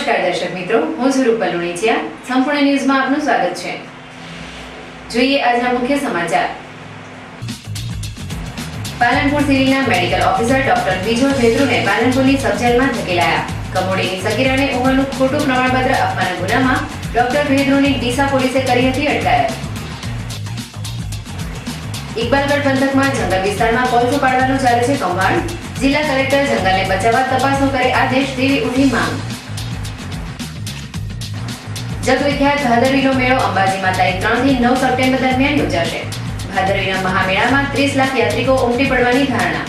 નમસ્કાર દર્શક મિત્રો, હું છું રૂપલ લુણીચિયા. સંપૂર્ણ ન્યૂઝમાં આપનું સ્વાગત છે. જોઈએ આજના મુખ્ય સમાચાર. પાલનપુર સિવિલના મેડિકલ ઓફિસર ડોક્ટર બીજોલ ભેદ્રુને પાલનપુરની સબજેલમાં ધકેલાયા. કમોડીની સગીરાને ઉંમરનું ખોટું પ્રમાણપત્ર આપવાના ગુનામાં ડોક્ટર ભેદ્રુની ડીસા પોલીસે કરી હતી અટકાયત. ઇકબાલગઢ પંથકમાં જંગલ વિસ્તારમાં કોલસો પાડવાનું ચાલે છે કૌભાંડ. જિલ્લા કલેક્ટર જંગલને બચાવવા તપાસનો કરે આદેશ તેવી ઉઠી માંગ. જગવિખ્યાત ભાદરવીનો મેળો અંબાજીમાં તારીખ 3 થી 9 સપ્ટેમ્બર દરમિયાન યોજાશે. ભાદરવીના મહામેળામાં 30 લાખ યાત્રિકો ઉમટી પડવાની ધારણા.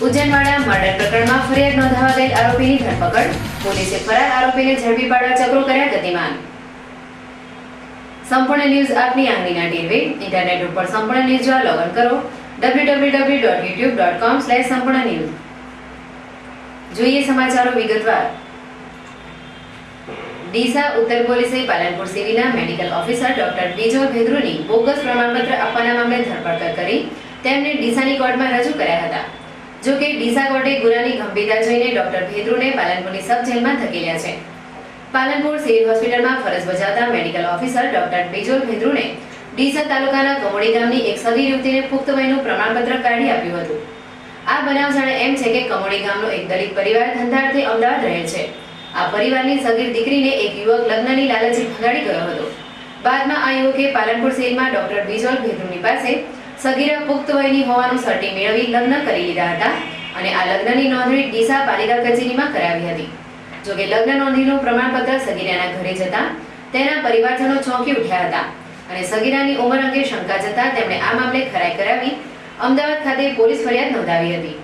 ઉજ્જૈનવાડા મર્ડર પ્રકરણમાં ફરિયાદ નોંધાવા ગયેલ આરોપીની ધરપકડ. પોલીસે ફરાર આરોપીને ઝડપી પાડવા ચક્રો કર્યા ગતિમાન. સંપૂર્ણ ન્યૂઝ આપની આંગળીના ટેરવે. ઇન્ટરનેટ ઉપર સંપૂર્ણ ન્યૂઝ જોવા લોગ ઇન કરો www.youtube.com/સંપૂર્ણ ન્યૂઝ. જોઈએ સમાચારો વિગતવાર. ડીસા ઉત્તર પોલીસે પાલનપુર સિવિલના મેડિકલ ઓફિસર ડોક્ટર બીજોલ ભેદ્રુની બોગસ પ્રમાણપત્ર આપવાના મામલે ધરપકડ કરી તેમને ડીસાની કોર્ટમાં રજૂ કર્યા હતા. જો કે ડીસા કોર્ટે ગુનાની ગંભીરતા જોઈને ડોક્ટર ભેદ્રુને પાલનપુરની સબ જેલમાં ધકેલ્યા છે. પાલનપુર સિવિલ હોસ્પિટલમાં ફરજ બજાવતા medical officer doctor Bijol ભેદ્રુને Deesa તાલુકાના કમોડી ગામની એક સગીર યુવતીને પુખ્ત વયનું પ્રમાણપત્ર કાઢી આપ્યું હતું. આ બનાવ જાણે એમ છે કે કમોડી ગામનો એક દલિત પરિવાર ધંધાર્થે અમદાવાદ રહે છે. આ પરિવારની સગીર દીકરીને એક યુવક લગ્નની લાલચે ભગાડી ગયો હતો. બાદમાં આ યુવકે પાલનપુર સિવિલમાં ડોક્ટર બીજોલ ભેદ્રુની પાસે સગીરા પુખ્ત વયની હોવાનું સર્ટી મેળવી લગ્ન કરી લીધા હતા અને આ લગ્નની નોંધણી ડીસા પાલિકા કચેરીમાં કરાવી હતી. જોકે લગ્ન નોંધણીનું પ્રમાણપત્ર સગીરાના ઘરે જતા તેના પરિવારજનો ચોંકી ઉઠ્યા હતા અને સગીરાની ઉંમર અંગે શંકા જતા તેમણે આ મામલે ખરાઈ કરાવી અમદાવાદ ખાતે પોલીસ ફરિયાદ નોંધાવી હતી.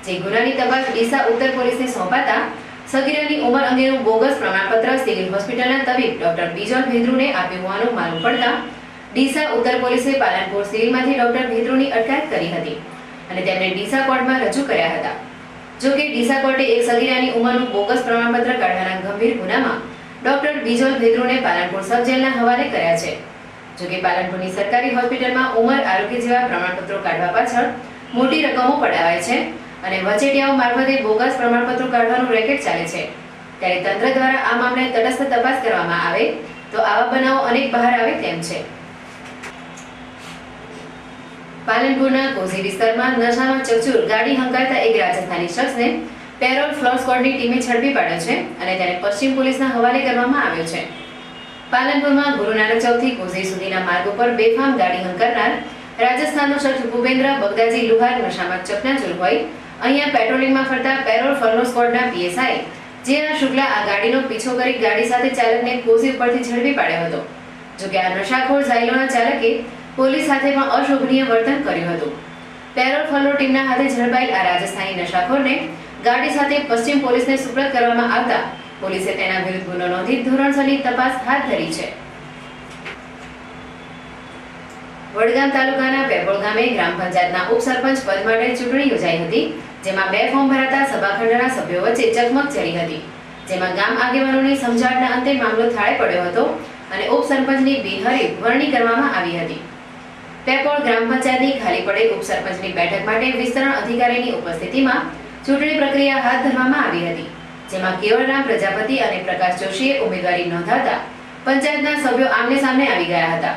જે ગુનાની તપાસ ડીસા ઉત્તર પોલીસને સોંપાતા સગીરાની ઉંમર અંગેનું બોગસ પ્રમાણપત્ર સિવિલ હોસ્પિટલના તબીબ ડોક્ટર બીજોલ ભેદ્રુને આપ્યું હોવાનું માલુમ પડતા ડીસા ઉત્તર પોલીસે પાલનપુર સિવિલમાંથી ડોક્ટર ભેદ્રુની અટકાયત કરી હતી અને તેમને ડીસા કોર્ટમાં રજૂ કર્યા હતા. જો કે ડીસા કોર્ટે એક સગીરાની ઉંમરનું બોગસ પ્રમાણપત્ર કાઢવાના ગંભીર ગુનામાં ડોક્ટર બીજોલ ભેદ્રુને પાલનપુર સબ જેલના હવાલે કર્યા છે. જો કે પાલનપુરની સરકારી હોસ્પિટલમાં ઉંમર આરોગ્ય જેવા પ્રમાણપત્રો કાઢવા પાછળ મોટી રકમો પડાવાય છે અને વચેટિયાઓ મારફતે બોગસ પ્રમાણપત્રો કાઢવાનું રેકેટ ચાલે છે. ત્યારે તંત્ર દ્વારા આ મામલે તટસ્થ તપાસ કરવામાં આવે તો આવા બનાવો અનેક બહાર આવે તેમ છે. પાલનપુરના કોઝી વિસ્તારમાં નશામાં ચકચૂર ગાડી હંકારતા એક રાજસ્થાની શખ્સને પેરોલ ફ્લોર સ્ક્વોડની ટીમે ઝડપી પાડ્યો છે અને તેને પશ્ચિમ પોલીસના હવાલે કરવામાં આવ્યો છે. પાલનપુરમાં ગુરુ નાનક ચોકથી કોઝી સુધીના માર્ગ ઉપર બેફામ ગાડી હંકારનાર રાજસ્થાનનો શખ્સ ભૂપેન્દ્ર બગદાજી લુહાર નશામાં ચકનાચૂર હોય અહીંયા પેટ્રોલિંગમાં ફરતા પેરોલ ફ્લોર સ્ક્વોડના પીએસઆઈ જે.આર. શુક્લા આ ગાડીનો પીછો કરી ગાડી સાથે ચાલકને કોઝી ઉપરથી ઝડપી પાડ્યો હતો. જોકે આ નશાખોર ઝાયલોના ચાલકે પોલીસ સાથે પણ અશોભનીય વર્તન કર્યું હતું. પેરોલ ફ્લોર ટીમના હાથે ઝડપાયેલ આ રાજસ્થાની નશાખોરને ગાડી સાથે પશ્ચિમ પોલીસને સુપ્રત કરવામાં આવતા પોલીસે તેના વિરુદ્ધ ગુનો નોંધી ધોરણસરની તપાસ હાથ ધરી છે. વડગામ તાલુકાના પેપોળ ગામે ગ્રામ પંચાયતના ઉપસરપંચ પદ માટે ચૂંટણી યોજાઈ હતી. જેમાં 2 ફોર્મ ભરાતા સભાખંડના સભ્યો વચ્ચે ચકમક ચડી હતી. જેમાં ગામ આગેવાનોની સમજાવટના અંતે મામલો થાળે પડ્યો હતો અને ઉપસરપંચની બિનહરીફ વરણી કરવામાં આવી હતી. પેપોળ ગ્રામ પંચાયતની ખાલી પડેલ ઉપસરપંચની બેઠક માટે વિસ્તરણ અધિકારીની ઉપસ્થિતિમાં ચૂંટણી પ્રક્રિયા હાથ ધરવામાં આવી હતી. જેમાં કેવળરામ પ્રજાપતિ અને પ્રકાશ જોશીએ ઉમેદવારી નોંધાવતા પંચાયતના સભ્યો આમને સામને આવી ગયા હતા.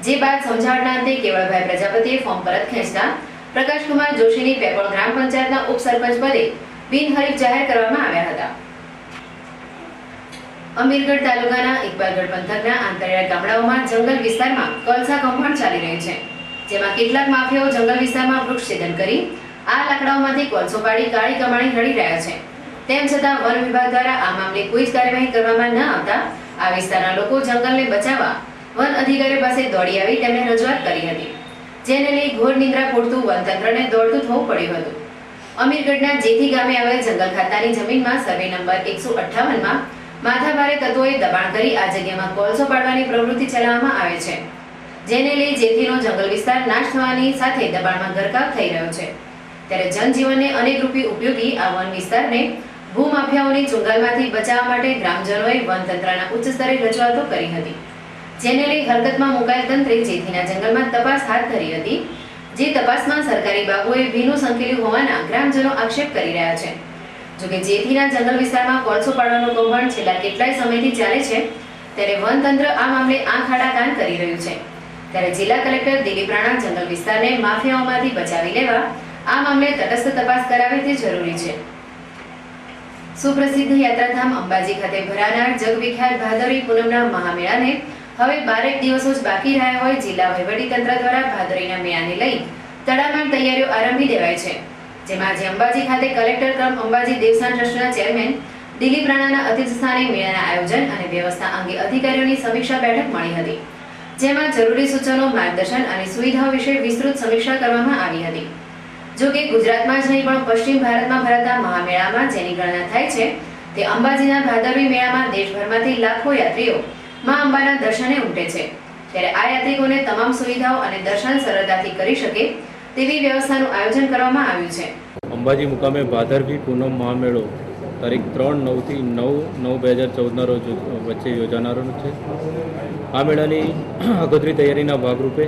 જે બાદ સમજાવટના અંતે કેવળભાઈ પ્રજાપતિએ ફોર્મ પરત ખેંચતા પ્રકાશકુમાર જોશીની પેપોળ ગ્રામ પંચાયતના ઉપસરપંચ પદે બિનહરીફ જાહેર કરવામાં આવ્યા હતા. અમીરગઢ તાલુકાના ઇકબાલગઢ પંથકના આંતરિયાળ ગામડાઓમાં જંગલ વિસ્તારમાં કોલસા કૌભાંડ ચાલી રહ્યું છે. જેમાં કેટલાક માફિયાઓ જંગલ વિસ્તારમાં વૃક્ષછેદન કરી આ લાકડાઓમાંથી કોલસો પાડી કાળી કમાણી રડી રહ્યા છે. તેમ છતાં વન વિભાગ દ્વારા આ મામલે કોઈ જ કાર્યવાહી કરવામાં ન આવતા આ વિસ્તારના લોકો જંગલને બચાવવા વન અધિકારીઓ પાસે દોડી આવી તેમને રજૂઆત કરી હતી. જેને લઈ ઘોર નિંદ્રા પોડતું વનતંત્રને દોડતું થવું પડ્યું હતું. અમીરગઢના જેથી ગામે આવેલ જંગલ ખાતાની જમીનમાં સર્વે નંબર 158માં માથાભારે તત્વોએ દબાણ કરી આ જગ્યામાં કોલસો પાડવાની પ્રવૃત્તિ ચલાવવામાં આવે છે. જેને લઈ જેથીનો જંગલ વિસ્તાર નાશ થવાની સાથે દબાણમાં ગરકાવ થઈ રહ્યો છે. ત્યારે જનજીવનને અનેકરૂપી ઉપયોગી આ વન વિસ્તારને ભૂમાફિયાઓની ચુંગાલમાંથી બચાવવા માટે ગ્રામજનોએ વનતંત્રના ઉચ્ચ સ્તરે રજૂઆતો કરી હતી. જેને લઈ હરકતમાં મુકાયેલ તંત્રે જેથીના જંગલમાં તપાસ હાથ ધરી હતી. જે તપાસમાં સરકારી બાબુએ ભીનું સંકેલ્યું હોવાના ગ્રામજનો આક્ષેપ કરી રહ્યા છે. જોકે જેથીના જંગલ વિસ્તારમાં કોલસો પાડવાનું કૌભાંડ છેલ્લા કેટલાય સમયથી ચાલે છે, ત્યારે વનતંત્ર આ મામલે આંખ આડા કાન કરી રહ્યું છે. ત્યારે જિલ્લા કલેક્ટર દિલીપ રાણા જંગલ વિસ્તારને માફિયાઓમાંથી બચાવી લેવા આ મામલે તટસ્થ તપાસ કરાવે તે જરૂરી છે. સુપ્રસિદ્ધ યાત્રાધામ અંબાજી ખાતે ભરાનાર જગવિખ્યાત ભાદરવી પૂનમના મહામેળાને હવે 12 દિવસો જ બાકી રહ્યા હોય જિલ્લા વહીવટીતંત્ર દ્વારા ભાદરવીના મેળાને લઈ તડામાર તૈયારીઓ આરંભી દેવાય છે. જેમાં આજે અંબાજી ખાતે કલેક્ટર કમ અંબાજી દેવસ્થાન ટ્રસ્ટના ચેરમેન દિલીપ રાણાના અધ્યક્ષસ્થાને મેળાના આયોજન અને વ્યવસ્થા અંગે અધિકારીઓની સમીક્ષા બેઠક મળી હતી. જેમાં જરૂરી સૂચનો, માર્ગદર્શન અને સુવિધાઓ વિશે વિસ્તૃત સમીક્ષા કરવામાં આવી હતી. જો કે ગુજરાતમાં જ નહીં પણ પશ્ચિમ ભારતમાં ભરાતા મહામેળામાં જેની ગણના થાય છે તે અંબાજીના ભાદરવી મેળામાં દેશભરમાંથી લાખો યાત્રીઓ માં અંબાના દર્શને ઉમટે છે. ત્યારે આ યાત્રિકોને તમામ સુવિધાઓ અને દર્શન સરળતાથી કરી શકે તેવી વ્યવસ્થાનું આયોજન કરવામાં આવ્યું છે. અંબાજી મુકામે ભાદરવી પૂનમ મહામેળો તારીખ 3/9 થી 9/9/2014ના રોજ વચ્ચે યોજાનારો છે. આ મેળાની આગોતરી તૈયારીના ભાગરૂપે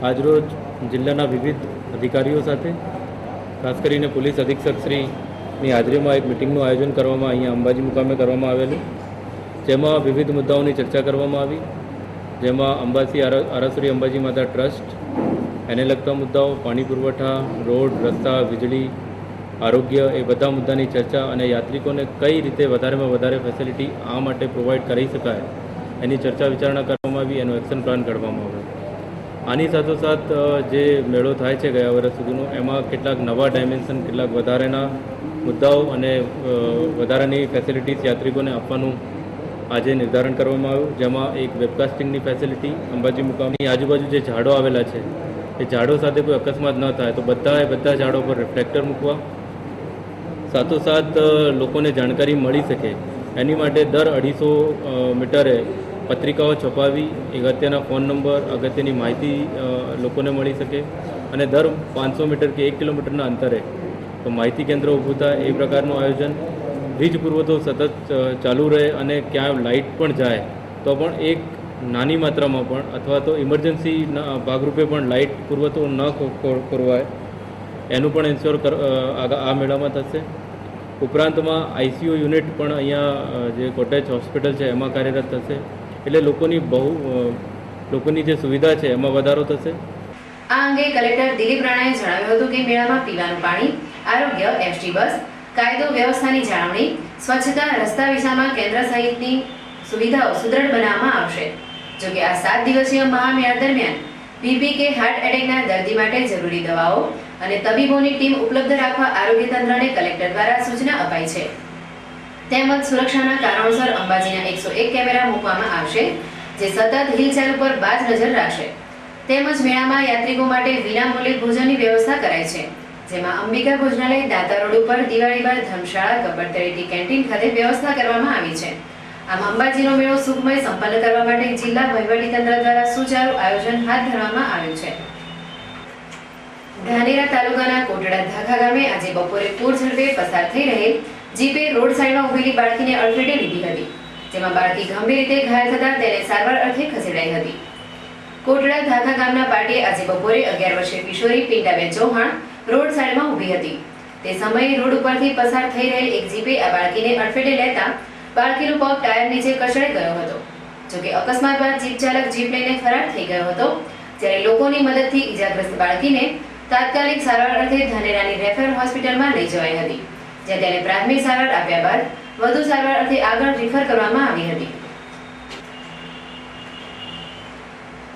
આજરોજ જિલ્લાના વિવિધ અધિકારીઓ સાથે ખાસ કરીને પોલીસ અધિક્ષક શ્રીની હાજરીમાં એક મિટિંગનું આયોજન કરવામાં અહીંયા અંબાજી મુકામે કરવામાં આવેલું, જેમાં વિવિધ મુદ્દાઓની ચર્ચા કરવામાં આવી. જેમાં અંબાજી આરાસુરી અંબાજી માતા ટ્રસ્ટ, એને લગતા મુદ્દાઓ, પાણી પુરવઠા, રોડ, રસ્તા, વીજળી, આરોગ્ય, એ બધા મુદ્દાની ચર્ચા અને યાત્રિકોને કઈ રીતે વધારેમાં વધારે ફેસિલિટી આ માટે પ્રોવાઈડ કરી શકાય એની ચર્ચા વિચારણા કરવામાં આવી, એનો એક્શન પ્લાન ઘડવામાં આવ્યો. આની સાથોસાથ જે મેળો થાય છે ગયા વર્ષ સુધીનો, એમાં કેટલાક નવા ડાયમેન્શન, કેટલાક વધારાના મુદ્દાઓ અને વધારાની ફેસિલિટીઝ યાત્રિકોને આપવાનું આજે નિર્ધારણ કરવામાં આવ્યું. જેમાં એક વેબકાસ્ટિંગની ફેસિલિટી, અંબાજી મુકામની આજુબાજુ જે ઝાડો આવેલા છે એ ઝાડો સાથે કોઈ અકસ્માત ન થાય તો બધા ઝાડો પર રિફ્લેક્ટર મૂકવા, સાથોસાથ લોકોને જાણકારી મળી શકે એની માટે દર 250 મીટરે પત્રિકાઓ છપાવી અગત્યના ફોન નંબર, અગત્યની માહિતી લોકોને મળી શકે અને દર 500 મીટર કે 1 કિલોમીટરના અંતરે તો માહિતી કેન્દ્ર ઊભું થાય એ પ્રકારનું આયોજન. વીજ પુરવઠો સતત ચાલુ રહે અને ક્યાં લાઇટ પણ જાય તો પણ એક નાની માત્રામાં પણ અથવા તો ઇમરજન્સીના ભાગરૂપે પણ લાઇટ પુરવઠો ન ખોરવાય એનું પણ ઇન્શ્યોર આ મેળામાં થશે. ઉપરાંતમાં આઈસીયુ યુનિટ પણ અહીંયા જે કોટેજ હોસ્પિટલ છે એમાં કાર્યરત થશે. એટલે લોકોની જે સુવિધા છે એમાં વધારો થશે. આ અંગે કલેક્ટર દિલીપ રાણાએ જણાવ્યું હતું કે મેળામાં પીવાનું પાણી, આરોગ્ય, એસટી બસ, કાયદો વ્યવસ્થાની જાળવણી, સ્વચ્છતા, રસ્તા વિસામાં કેન્દ્ર સહિતની સુવિધાઓ સુદૃઢ બનાવવામાં આવશે. જોકે આ 7 દિવસીય મહામેળા દરમિયાન બીપી કે હાર્ટ એટેકના દર્દી માટે જરૂરી દવાઓ અને તબીબોની ટીમ ઉપલબ્ધ રાખવા આરોગ્ય તંત્રને કલેક્ટર દ્વારા સૂચના અપાઈ છે. તેમજ સુરક્ષાના કારણોસર અંબાજીના 101 કેમેરા મૂકવામાં આવશે, જે સતત હિલચાલ ઉપર બાજ નજર રાખશે. તેમજ મેળામાં યાત્રિકો માટે વિનામૂલ્યે ભોજનની વ્યવસ્થા કરાઈ છે, જેમાં અંબિકા ભોજનાલય, દાતા રોડ ઉપર દિવાળી બાદ ધર્મશાળા, ગબ્બરતળેટી કેન્ટીન ખાતે વ્યવસ્થા કરવામાં આવી છે. આમ અંબાજીનો મેળો સુખમય સંપન્ન કરવા માટે જિલ્લા વહીવટીતંત્ર દ્વારા સુચારુ આયોજન હાથ ધરવામાં આવ્યું છે. ધાનેરા તાલુકાના કોટડા ધાખા ગામે આજે બપોરે પૂર ઝડપે પસાર થઈ રહેલ જીપે રોડ સાઈડમાં ઉભેલી બાળકીને અડફેટે લીધી હતી, જેમાં બાળકી ગંભીર રીતે ઘાયલ થતા તેને સારવાર અર્થે ખસેડાઈ હતી. કોટડા ધાખા ગામના પાટીએ આજે બપોરે 11 વર્ષીય કિશોરી પિંટાબેન ચૌહાણ રોડ સાઈડમાં ઊભી હતી. તે સમયે રોડ ઉપરથી પસાર થઈ રહેલ એક જીપે આ બાળકીને અડફેટે લેતા બાળકીનો પગ ટાયર નીચે કચડાઈ ગયો હતો. જોકે અકસ્માત બાદ જીપ ચાલક જીપ લઈને ફરાર થઈ ગયો હતો, જ્યારે લોકોની મદદથી ઈજાગ્રસ્ત બાળકીને તાત્કાલિક સારવાર અર્થે ધાનેરાની રેફરલ હોસ્પિટલમાં લઈ જવાઈ હતી, જ્યાં તેને પ્રાથમિક સારવાર આપ્યા બાદ વધુ સારવાર અર્થે આગળ રિફર કરવામાં આવી હતી.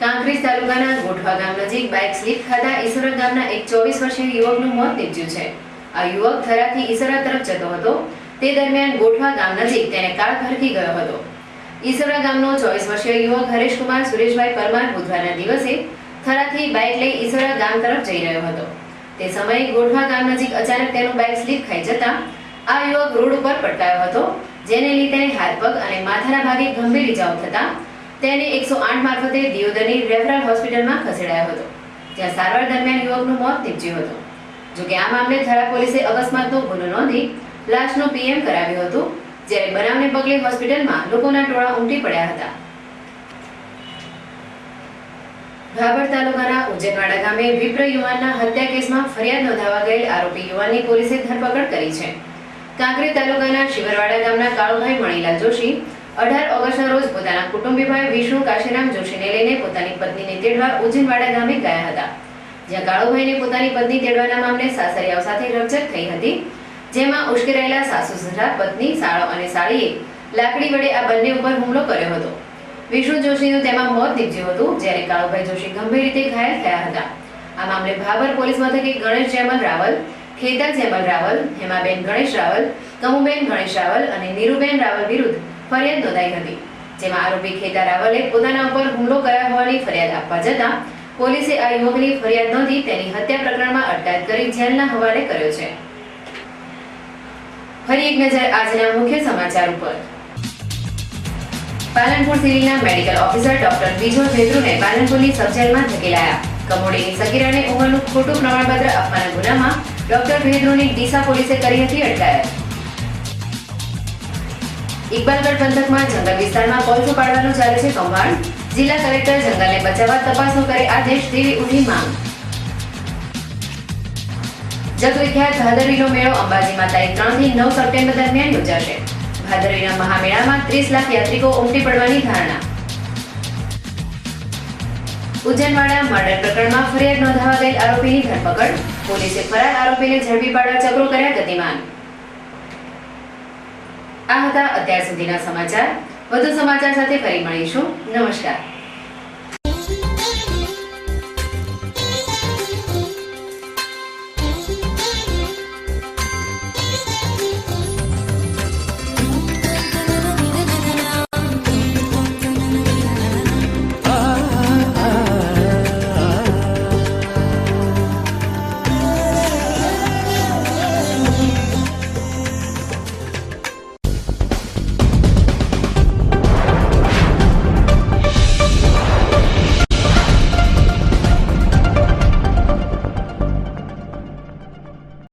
કાંકરેજ તાલુકાના ગોઠવા ગામ નજીક બાઇક સ્લીપ ખાતા ઈસરા ગામના એક 24 વર્ષીય યુવકનું મોત નીપજ્યું છે. આ યુવક થરાથી ઈસરા તરફ જતો હતો, તે દરમિયાન ગોઠવા ગામ નજીક તેને કાળ ભરખી ગયો હતો. ઈસરા ગામનો 24 વર્ષીય યુવક હરેશકુમાર સુરેશભાઈ પરમાર બુધવારના દિવસે થરાથી બાઇક લઈ ઈસરા ગામ તરફ જઈ રહ્યો હતો. તે સમયે ગોઠવા ગામ નજીક અચાનક તેનું બાઇક સ્લીપ ખાઈ જતા આ યુવક રોડ ઉપર પટકાયો હતો, જેને લઈ તેને હાથ, પગ અને માથાના ભાગે ગંભીર ઈજાઓ થતા તેને 108 મારફતે દિયોદરની રેફરલ હોસ્પિટલમાં ખસેડાયો હતો, જ્યાં સારવાર દરમિયાન યુવકનું મોત નીપજ્યું હતું. જોકે આ મામલે થરા પોલીસે અકસ્માતનો ગુનો નોંધી લાશનું પીએમ કરાવ્યું હતું, જ્યારે બનાવને પગલે હોસ્પિટલમાં લોકોના ટોળા ઉમટી પડ્યા હતા. ભાભર તાલુકાના ઉજ્જૈનવાડા ગામે વિપ્ર યુવાનના હત્યા કેસમાં ફરિયાદ નોંધાવા ગયેલ આરોપી યુવાનની પોલીસે ધરપકડ કરી છે. કાંકરેજ તાલુકાના શિવરવાડા ગામના કાળુભાઈ મણીલાલ જોશી 18 ઓગસ્ટના રોજ પોતાના કુટુંબીભાઈ વિષ્ણુ કાશીરામ જોશીને લઈને પોતાની પત્નીને તેડવા ઉજ્જૈનવાડા ગામે ગયા હતા, જ્યાં કાળુભાઈને પોતાની પત્ની તેડવાના મામલે સાસરિયાઓ સાથે રકઝક થઈ હતી, જેમાં ઉશ્કેરાયેલા સાસુ-સસરા, પત્ની, સાળો અને સાળીએ લાકડી વડે આ બંને ઉપર હુમલો કર્યો હતો. વિષ્ણુ જોશીનું તેમાં મોત નીપજ્યું હતું, જ્યારે કાળુભાઈ જોશી ગંભીર રીતે ઘાયલ થયા હતા. આ મામલે ભાભર પોલીસ મથકે ગણેશ જેમલ રાવલ, ખેતા જેમલ રાવલ, હેમાબેન ગણેશ રાવલ, કમુબેન ગણેશ રાવલ અને નીરુબેન રાવલ વિરુદ્ધ ફરિયાદ નોંધાઈ હતી, જેમાં આરોપી ખેતા રાવલે પોતાના ઉપર હુમલો કર્યા હોવાની ફરિયાદ આપવા જતાં પોલીસે આ યુવકની ફરિયાદ નોંધી તેની હત્યા પ્રકરણમાં અટકાયત કરી જેલના હવાલે કર્યો છે. ફરી એક નજર આજના મુખ્ય સમાચાર ઉપર. પાલનપુર સિવિલના મેડિકલ ઓફિસર ડોક્ટર બીજો ભેદ્રુને પાલનપુરની સબ જેલમાં ધકેલાયા. કમોડીની સગીરાને ઉંમરનું ખોટું પ્રમાણપત્ર આપવાના ગુનામાં ડોક્ટર ભેદ્રુની ડીસા પોલીસે કરી હતી અટકાયત. ઇકબાલગઢ પંથકમાં જંગલ વિસ્તારમાં કોલસો પાડવાનું ચાલે છે કૌભાંડ. જિલ્લા કલેક્ટર જંગલને બચાવવા તપાસનો કરે આદેશ તેવી ઉઠી માંગ. જગવિખ્યાત ભાદરવીનો મેળો અંબાજીમાં તારીખ 3 થી 9 સપ્ટેમ્બર દરમિયાન યોજાશે. ભાદરવીના મહામેળામાં 30 લાખ યાત્રિકો ઉમટી પડવાની ધારણા. ઉજ્જૈનવાડા મર્ડર પ્રકરણમાં ફરિયાદ નોંધાવા ગયેલ આરોપીની ધરપકડ. પોલીસે ફરાર આરોપીને ઝડપી પાડવા ચક્રો કર્યા ગતિમાન. આ હતા અત્યાર સુધીના સમાચાર. વધુ સમાચાર સાથે ફરી મળીશું. નમસ્કાર.